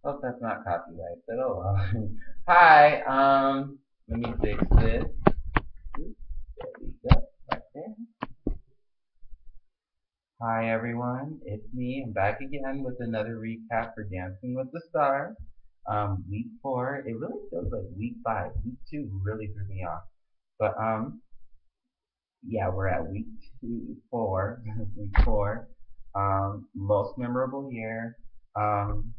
Hope that's not copyright, but oh well. Hi, let me fix this. There we go, right there. Hi everyone, it's me. I'm back again with another recap for Dancing with the Stars. Week 4. It really feels like week 5. Week 2 really threw me off. But yeah, we're at week 4. Week 4. Most memorable year. Um,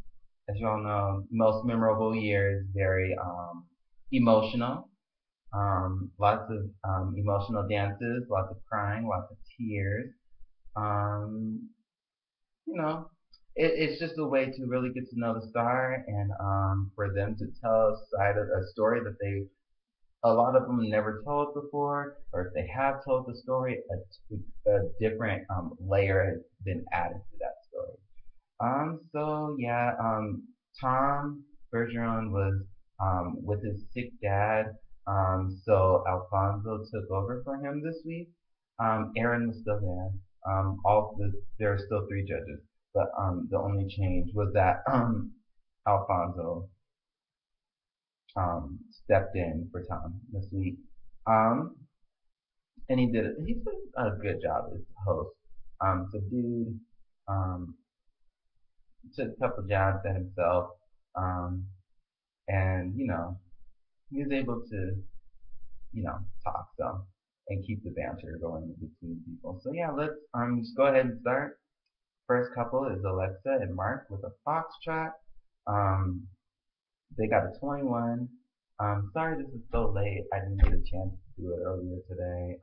as you all know, most memorable year is very emotional. Lots of emotional dances, lots of crying, lots of tears. Um, you know, it's just a way to really get to know the star and for them to tell a story that a lot of them never told before, or if they have told the story, a different layer has been added to that story. So yeah, Tom Bergeron was with his sick dad, so Alfonso took over for him this week. Aaron was still there. There are still 3 judges, but the only change was that Alfonso stepped in for Tom this week. Um, and he did a good job as host. So dude, um, took a couple jabs at himself, um, and he was able to talk some and keep the banter going between people. So yeah, let's just go ahead and start. First couple is Alexa and Mark with a foxtrot. Um, they got a 21. Sorry this is so late. I didn't get a chance to do it earlier today.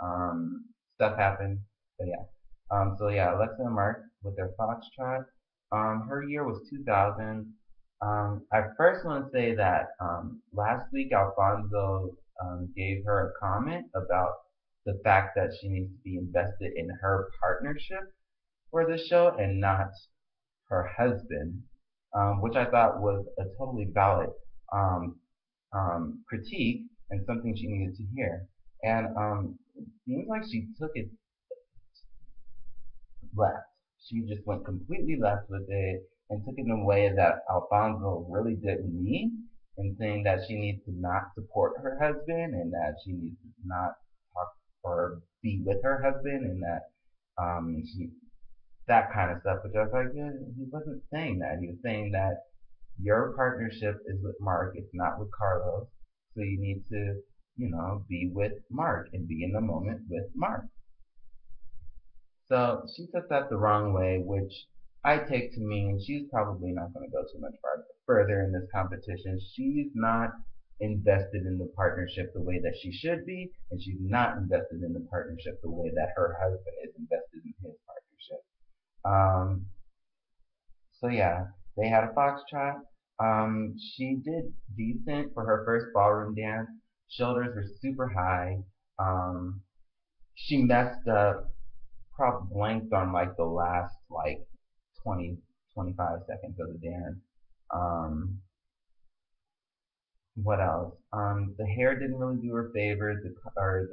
Stuff happened, but yeah. So yeah, Alexa and Mark with their foxtrot. Her year was 2000. I first want to say that last week Alfonso gave her a comment about the fact that she needs to be invested in her partnership for the show and not her husband, which I thought was a totally valid um, critique and something she needed to hear. And it seems like she took it left. She just went completely left with it and took it in a way that Alfonso really didn't mean, in saying that she needs to not support her husband and that she needs to not talk or be with her husband and that she that kind of stuff. Which I was like, he wasn't saying that. He was saying that your partnership is with Mark, it's not with Carlos. So you need to, be with Mark and be in the moment with Mark. So she took that the wrong way, which I take to mean she's probably not going to go too much further in this competition. She's not invested in the partnership the way that she should be, and she's not invested in the partnership the way that her husband is invested in his partnership. Um, so yeah, they had a foxtrot. She did decent for her first ballroom dance. Shoulders were super high. Um, she messed up, probably blanked on like the last like 20, 25 seconds of the dance. Um, what else? The hair didn't really do her favor. The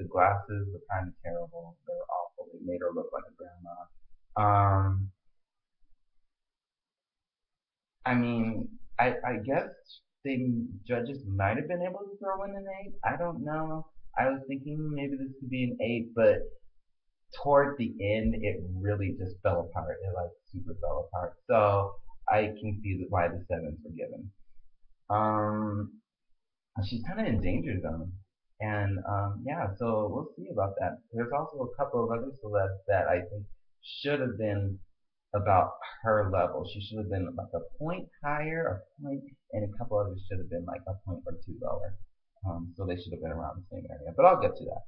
glasses were kind of terrible. They were awful. They made her look like a grandma. Um, I mean, I guess the judges might have been able to throw in an 8. I don't know. I was thinking maybe this could be an 8, but toward the end, it really just fell apart. It like super fell apart. So I can see why the 7s were given. Um, she's kind of in danger zone, and yeah, so we'll see about that. There's also a couple of other celebs that I think should have been about her level. She should have been like a point higher, a point, and a couple others should have been like a point or two lower. So they should have been around the same area. But I'll get to that.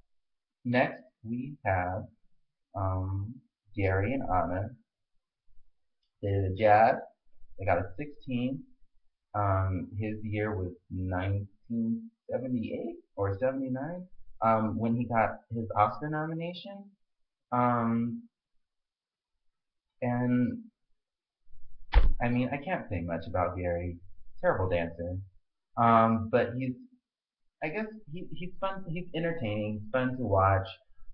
Next, we have um, Gary and Anna. They did a jazz. They got a 16. His year was 1978 or 79 when he got his Oscar nomination. Um, and I mean, I can't say much about Gary. Terrible dancer. But I guess he's fun. He's entertaining. He's fun to watch.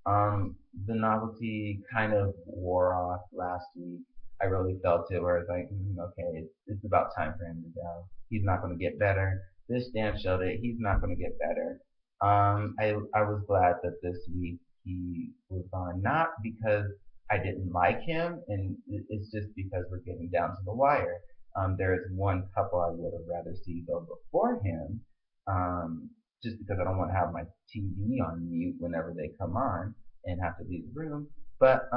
The novelty kind of wore off last week. I really felt it, where it's like, okay, it's about time for him to go. He's not going to get better. This dance showed it. He's not going to get better. I was glad that this week he was on, not because I didn't like him, and it's just because we're getting down to the wire. There is one couple I would have rather see go before him. Just because I don't want to have my TV on mute whenever they come on and have to leave the room. But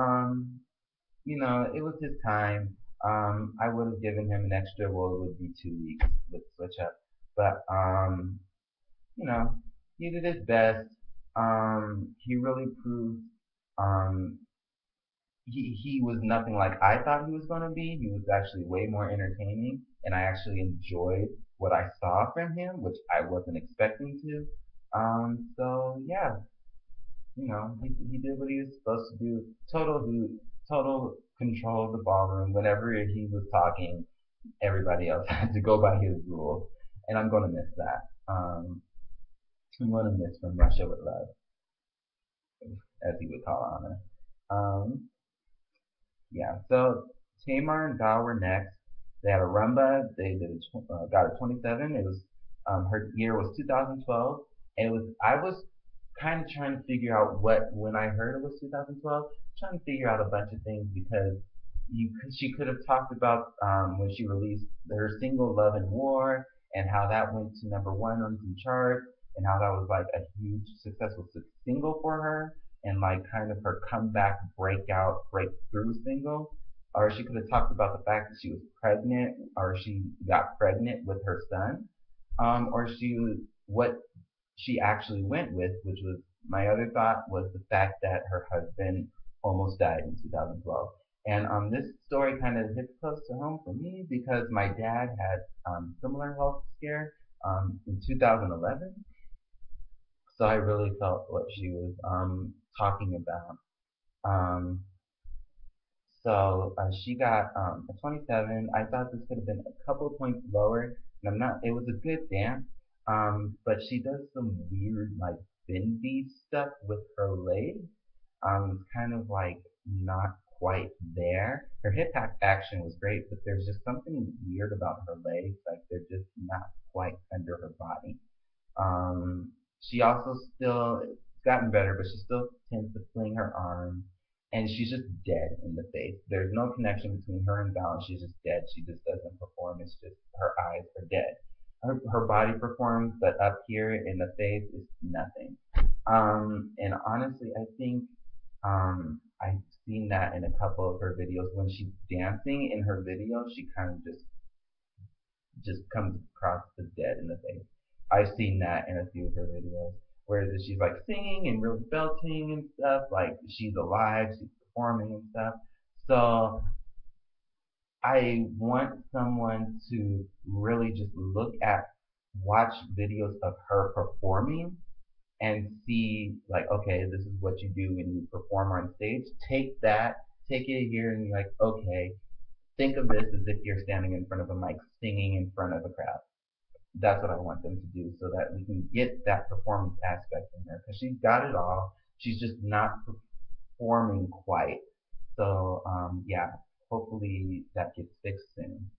it was his time. I would have given him an extra. Well, it would be 2 weeks with switch up, but you know, he did his best. He really proved. Um, he was nothing like I thought he was going to be. He was actually way more entertaining, and I actually enjoyed what I saw from him, which I wasn't expecting to. So yeah, he did what he was supposed to do. Total control of the ballroom. Whenever he was talking, everybody else had to go by his rules, and I'm gonna miss that. I'm gonna miss From Russia with Love, as he would call Anna. Um, yeah. So Tamar and Val were next. They had a rumba. They got a 27. It was her year was 2012, and it was I was kind of trying to figure out what when I heard it was 2012, trying to figure out a bunch of things because she could have talked about when she released her single Love and War and how that went to #1 on some charts and how that was like a huge successful single for her and like kind of her comeback breakthrough single. Or she could have talked about the fact that she was pregnant or she got pregnant with her son. Or what she actually went with, which was my other thought, was the fact that her husband almost died in 2012. And this story kind of hits close to home for me because my dad had similar health scare in 2011. So I really felt what she was talking about. Um, so she got a 27. I thought this could have been a couple of points lower, and I'm not. It was a good dance, but she does some weird like bendy stuff with her legs. It's kind of like not quite there. Her hip hop action was great, but there's just something weird about her legs. Like they're just not quite under her body. She also still it's gotten better, but she still tends to fling her arms, and she's just dead in the face. There's no connection between her and Val. She's just dead. She just doesn't perform. It's just her eyes are dead. Her body performs, but up here in the face is nothing. And honestly, I think I've seen that in a couple of her videos. When she's dancing in her videos, she kind of just comes across as dead in the face. I've seen that in a few of her videos, where she's like singing and really belting and stuff, like she's alive, she's performing and stuff. So I want someone to really just watch videos of her performing and see like, okay, this is what you do when you perform on stage. Take it here and you're like, okay, think of this as if you're standing in front of a mic singing in front of a crowd. That's what I want them to do so that we can get that performance aspect in there because she's got it all. She's just not performing quite. So yeah, hopefully that gets fixed soon.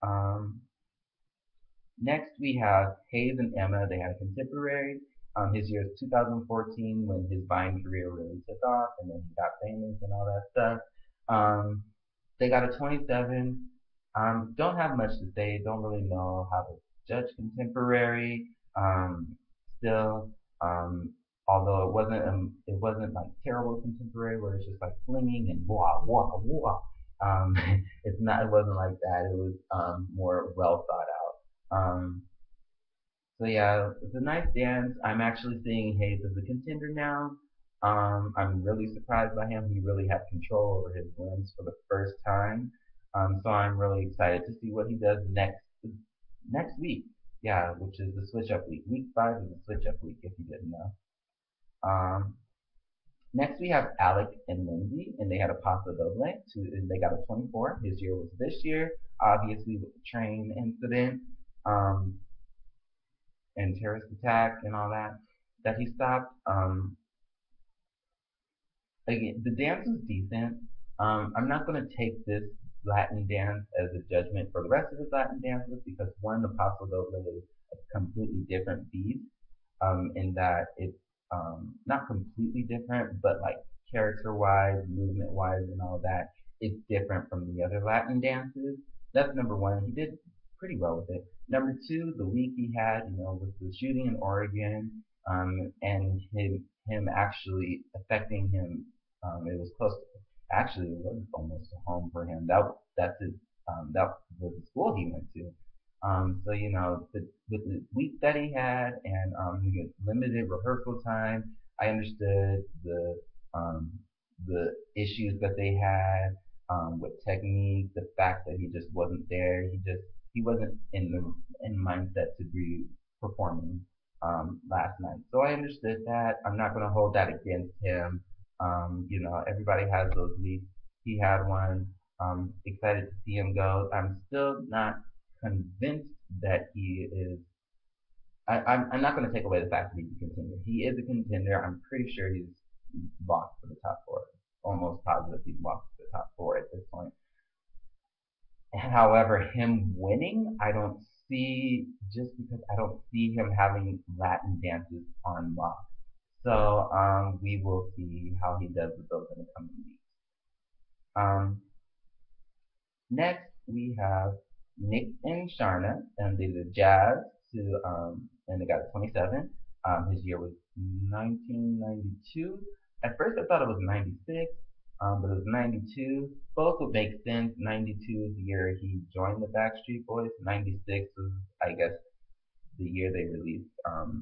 Um, Next we have Hayes and Emma. They had a contemporary. His year is 2014 when his Vine career really took off and then he got famous and all that stuff. Um, they got a 27. Don't have much to say. Don't really know how to judge contemporary. Still, um, although it wasn't like terrible contemporary where it's just like flinging and wah wah wah. Um, it wasn't like that. It was more well thought out. So yeah, it's a nice dance. I'm actually seeing Hayes as a contender now. I'm really surprised by him. He really had control over his limbs for the first time. So I'm really excited to see what he does next week. Yeah, which is the switch up week. Week 5 is the switch up week, if you didn't know. Um, Next we have Alec and Lindsay, and they had a Paso Doble. And they got a 24. His year was this year, obviously with the train incident. Um, and terrorist attack and all that, that he stopped. Again, the dance was decent. I'm not going to take this Latin dance as a judgment for the rest of his Latin dances because one, the Paso Doble is a completely different beast, in that it's not completely different, but like character-wise, movement-wise, and all that, it's different from the other Latin dances. That's number one. He did pretty well with it. Number two, the week he had, with the shooting in Oregon, and him actually affecting him. It was close. Actually, it was almost a home for him. That's his. That was the school he went to. So with the week that he had and he had limited rehearsal time, I understood um, the issues that they had with technique, the fact that he just wasn't there. He wasn't in mindset to be performing last night. So I understood that. I'm not going to hold that against him. Everybody has those weeks. He had one. Excited to see him go. I'm still not convinced that he is. I'm not going to take away the fact that he's a contender. He is a contender. I'm pretty sure he's locked for the top four. Almost positive he's locked for the top four at this point. However, him winning, I don't see, just because I don't see him having Latin dances on lock. So we will see how he does with those in the coming weeks. Um, Next, we have Nick and Sharna, and they did jazz and they got a 27. His year was 1992. At first, I thought it was 96, but it was 92. Both would make sense. 92 is the year he joined the Backstreet Boys. 96 was, I guess, the year they released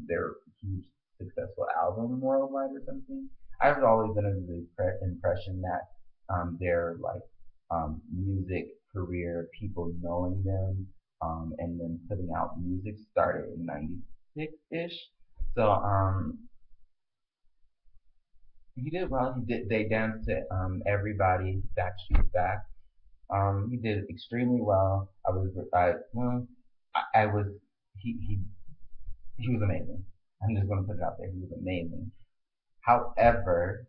their huge successful album worldwide or something. I've always been under the impression that their like music career, people knowing them, and then putting out music started in '96 ish. So he did well. He did. They danced to Everybody, Backstreet Back. He did extremely well. I was he he was amazing. I'm just gonna put it out there. He was amazing. However,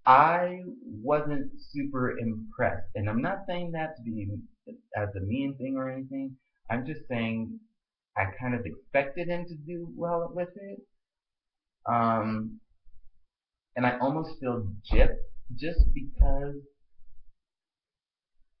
I wasn't super impressed, and I'm not saying that to be as a mean thing or anything. I'm just saying I kind of expected him to do well with it, um, and I almost feel gypped just because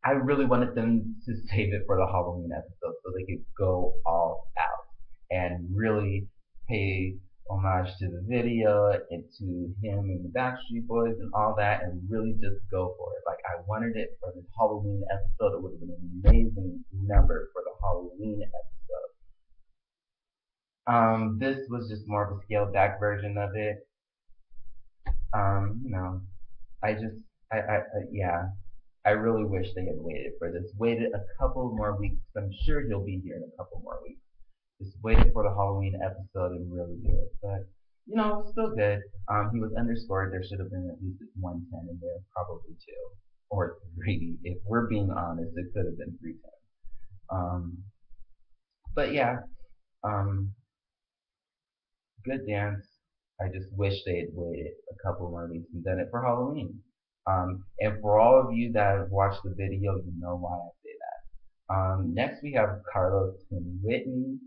I really wanted them to save it for the Halloween episode so they could go all out and really pay homage to the video and to him and the Backstreet Boys and all that and really just go for it. Like I wanted it for this Halloween episode. It would have been an amazing number for the Halloween episode. This was just more of a scaled back version of it. Um, you know, I just, yeah, I really wish they had waited for this. Waited a couple more weeks. I'm sure he'll be here in a couple more weeks. Just waited for the Halloween episode and really do it. But still good. He was underscored. There should have been at least 110 in there, probably two or three. If we're being honest, it could have been 310. But yeah, um, good dance. I just wish they had waited a couple more weeks and done it for Halloween. And for all of you that have watched the video, you know why I say that. Next we have Carlos and Whitney.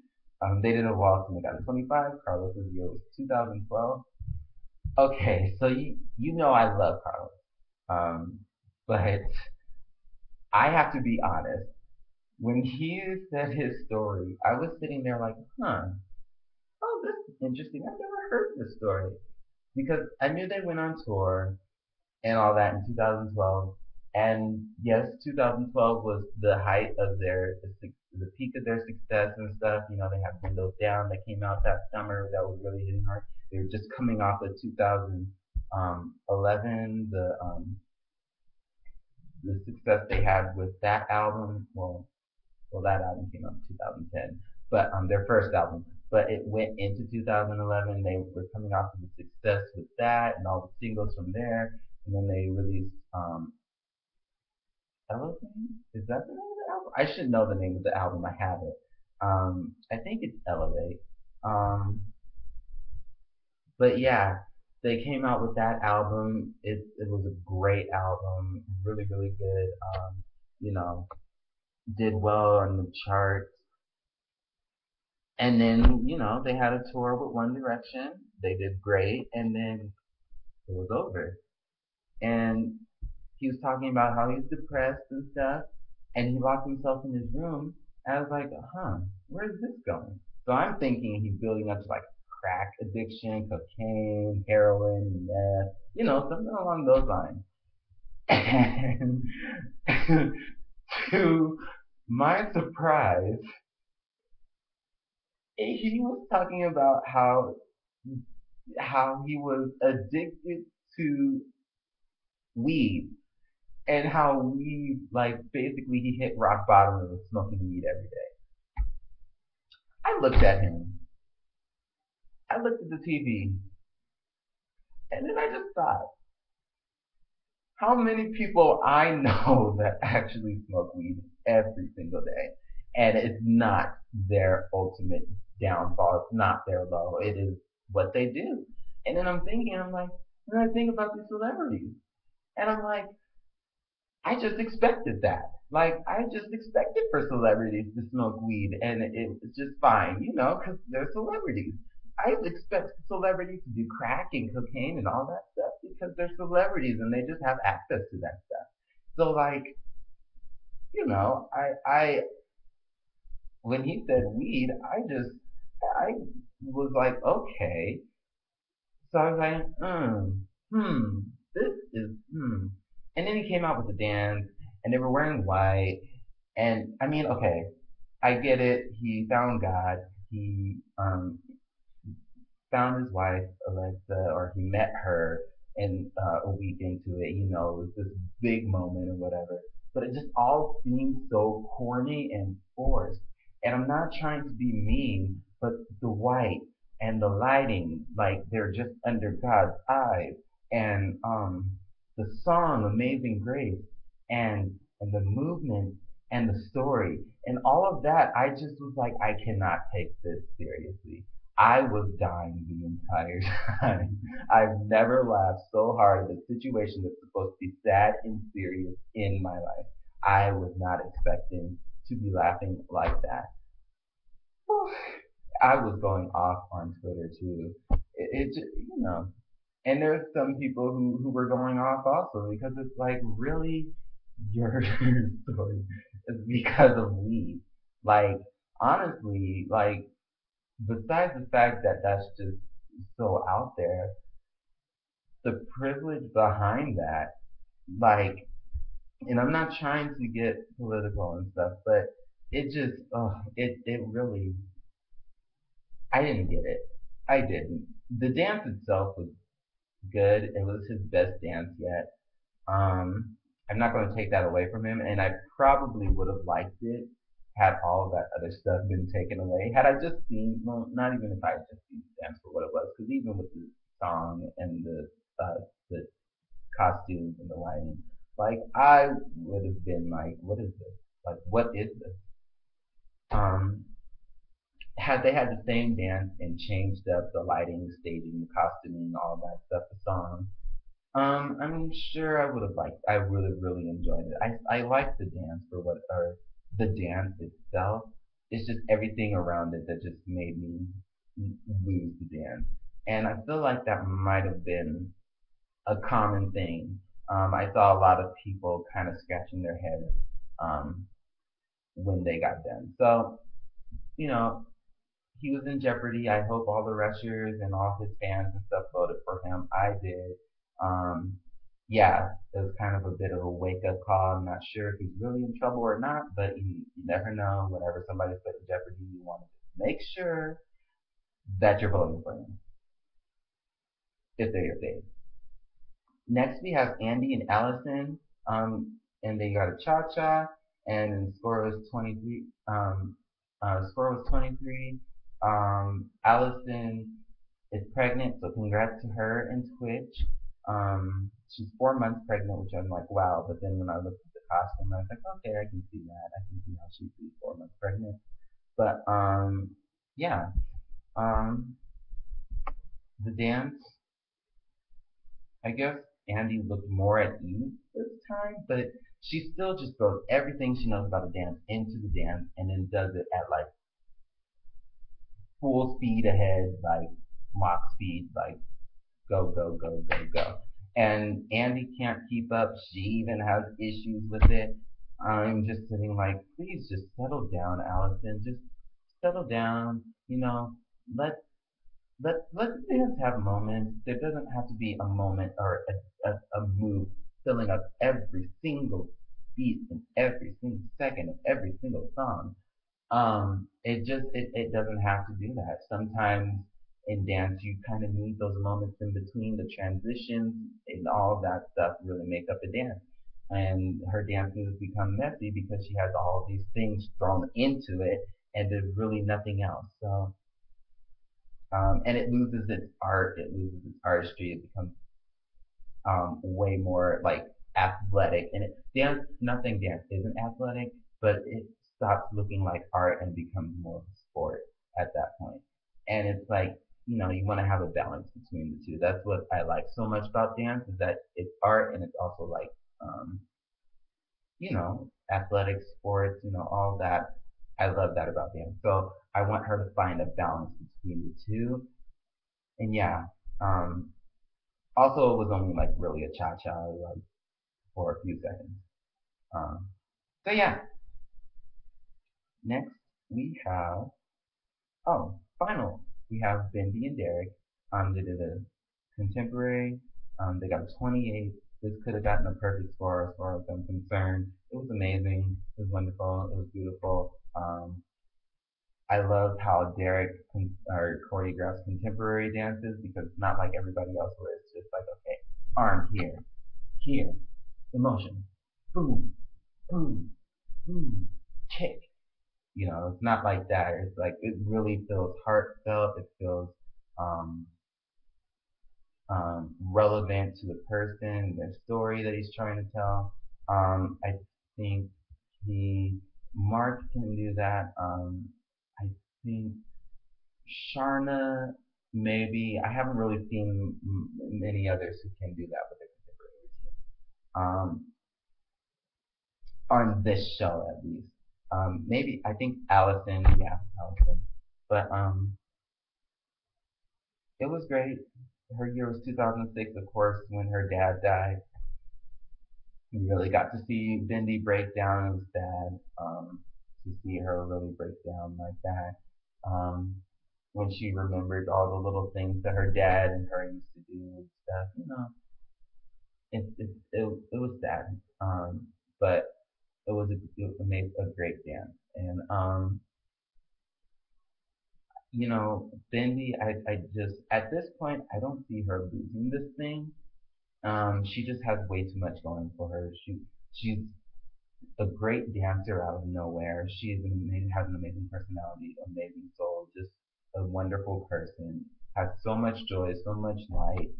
They did a waltz and they got a 25. Carlos's year was 2012. Okay, so you know I love Carlos. But I have to be honest. When he said his story, I was sitting there like, huh, oh, this is interesting. I've never heard this story. Because I knew they went on tour and all that in 2012. And yes, 2012 was the height of the peak of their success and stuff. They had Windows Down that came out that summer that was really hitting hard. They were just coming off of 2011, the success they had with that album. Well, that album came out in 2010, but their first album. But it went into 2011. They were coming off of the success with that and all the singles from there, and then they released Elephant. Is that the name of the album? I should know the name of the album. I have it. I think it's Elevate. Um, but yeah, they came out with that album. It was a great album, really really good. You know, did well on the charts. And then they had a tour with One Direction. They did great, and then it was over. And he was talking about how he's depressed and stuff, and he locked himself in his room. And I was like, huh, where's this going? So I'm thinking he's building up to like crack addiction, cocaine, heroin, meth, something along those lines. And to my surprise, he was talking about how he was addicted to weed and how weed, like, basically he hit rock bottom and was smoking weed every day. I looked at him. I looked at the TV, and then I just thought, how many people I know that actually smoke weed every single day, and it's not their ultimate downfall. It's not their low. It is what they do. And then I'm like, and I think about these celebrities, and I'm like, I just expected that. Like, I just expected for celebrities to smoke weed and it's just fine, because they're celebrities. I expect celebrities to do crack and cocaine and all that stuff because they're celebrities and they just have access to that stuff. So, like, I when he said weed, I was like, okay. So I was like, this is. And then he came out with the dance, and they were wearing white. And I mean, okay, I get it. He found God. He found his wife Alexa, or he met her, and a week into it, it was this big moment or whatever. But it just all seems so corny and forced. And I'm not trying to be mean, but the white and the lighting, like they're just under God's eyes, and the song Amazing Grace, and the movement and the story and all of that, I just was like, I cannot take this seriously. I was dying the entire time. I've never laughed so hard at a situation that's supposed to be sad and serious in my life. I was not expecting to be laughing like that. I was going off on Twitter too. It just, and there's some people who were going off also because it's like, really, your story is because of weed. Like, honestly, like, besides the fact that that's just so out there, the privilege behind that, like, and I'm not trying to get political and stuff, but it just, it really, I didn't get it. I didn't. The dance itself was good. It was his best dance yet. Um, I'm not going to take that away from him, and I probably would have liked it had all of that other stuff been taken away. Had I just seen, well, not even if I had just seen the dance for what it was, because even with the song and the costumes and the lighting, like I would have been like, what is this? Like, what is this? Um, had they had the same dance and changed up the lighting, staging, the costuming, all that stuff, the song, I'm sure I would have liked. I would have really enjoyed it. I like the dance for what, or the dance itself. It's just everything around it that just made me lose the dance. And I feel like that might have been a common thing. I saw a lot of people kind of scratching their heads um, when they got done. So, you know, he was in jeopardy. I hope all the rushers and all his fans and stuff voted for him. I did. Um, yeah, it was kind of a bit of a wake up call. I'm not sure if he's really in trouble or not, but you never know. Whenever somebody's put in jeopardy, you want to make sure that you're voting for him if they're your fave. Next, we have Andy and Allison, and they got a cha cha, and the score was 23. Score was 23. Allison is pregnant, so congrats to her and Twitch. She's 4 months pregnant, which I'm like, wow. But then when I looked at the costume, I was like, okay, I can see that. I can see how she'd be 4 months pregnant. But yeah, um, the dance. I guess Andy looked more at ease this time, but she still just throws everything she knows about the dance into the dance and then does it at like full speed ahead, like Mach speed, like go, go, go, go, go. And Andy can't keep up. She even has issues with it. I'm just sitting like, please just settle down, Allison. Just settle down. You know, let let the dance have moments. There doesn't have to be a moment or a move filling up every single beat and every single second of every single song. It doesn't have to do that. Sometimes in dance you kind of need those moments in between the transitions and all of that stuff really make up the dance. And her dances become messy because she has all of these things thrown into it and there's really nothing else. So and it loses its art, it loses its artistry, it becomes way more like athletic. And it dance, nothing dance isn't athletic, but it stops looking like art and becomes more of a sport at that point. And it's like, you know, you want to have a balance between the two. That's what I like so much about dance is that it's art and it's also like, um, you know, athletic sports, you know, all that. I love that about dance. So I want her to find a balance between the two. And yeah, um, also it was only like really a cha-cha, like for a few seconds. Um, so yeah, next we have final. We have Bendy and Derek. They did a contemporary. They got a 28. This could have gotten a perfect score as far as I'm concerned. It was amazing. It was wonderful. It was beautiful. I love how Derek choreographs contemporary dances because it's not like everybody else where it's just like, okay, arm here, here, emotion, boom, boom, boom, kick. You know, it's not like that. It's like it really feels heartfelt. It feels um, relevant to the person, their story that he's trying to tell. I think he Mark can do that. I think Sharna maybe. I haven't really seen many others who can do that with the contemporary routine. On this show at least. Maybe I think Allison, yeah, Allison. But it was great. Her year was 2006, of course, when her dad died. We really got to see Bindi break down. It was sad to see her really break down like that. Um, when she remembered all the little things that her dad and her used to do and stuff, you know, it was sad. But it made a great dance. And you know, Bindi, I just at this point I don't see her losing this thing. She just has way too much going for her. She's a great dancer out of nowhere. Has an amazing personality, amazing soul, just a wonderful person. Has so much joy, so much light.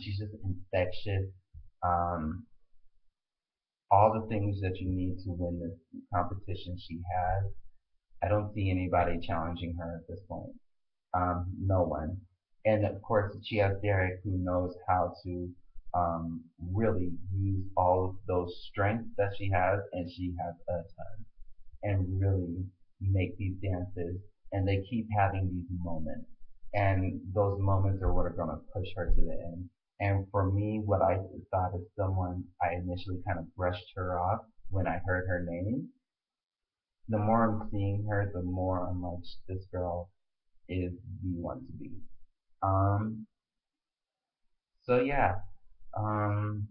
She's just infectious. Um, all the things that you need to win this competition she has. I don't see anybody challenging her at this point. No one. And of course, she has Derek who knows how to really use all of those strengths that she has, and she has a ton, and really make these dances. And they keep having these moments, and those moments are what are going to push her to the end. And for me, what I thought is someone I initially kind of brushed her off when I heard her name. The more I'm seeing her, the more I'm like, this girl is the one to be. Um, so yeah, um,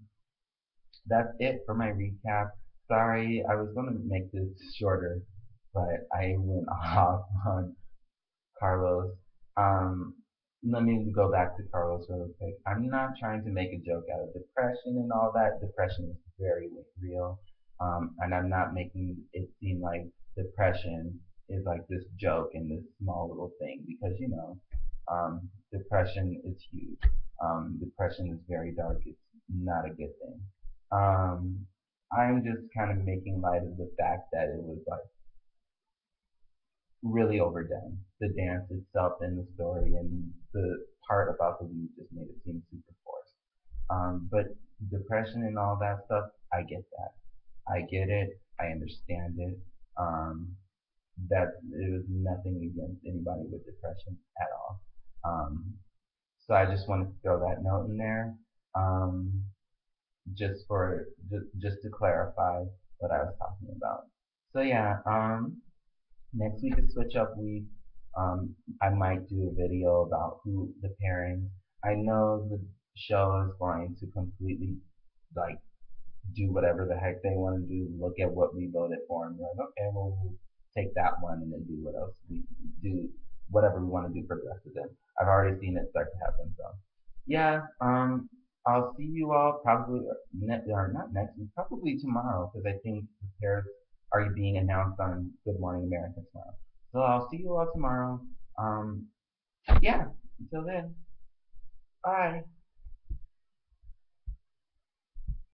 that's it for my recap. Sorry, I was gonna make this shorter, but I went off on Carlos. Um, let me go back to Carlos really quick. I'm not trying to make a joke out of depression and all that. Depression is very real. And I'm not making it seem like depression is like this joke and this small little thing because, you know, depression is huge. Depression is very dark. It's not a good thing. Um, I'm just kind of making light of the fact that it was like really overdone. The dance itself and the story and the part about the weed just made it seem super forced. But depression and all that stuff, I get that. I get it. I understand it. Um, that it was nothing against anybody with depression at all. So I just wanted to throw that note in there, um, just to clarify what I was talking about. So yeah, next week is switch up week. Um, I might do a video about who the pairings. I know the show is going to completely like do whatever the heck they want to do, look at what we voted for, and be like, okay, well, we'll take that one and then do what else we do, whatever we want to do for the rest of them. I've already seen it start to happen, so yeah. I'll see you all probably or not next week, probably tomorrow, because I think the pairs are being announced on Good Morning America tomorrow. So I'll see you all tomorrow. Yeah. Until then, bye.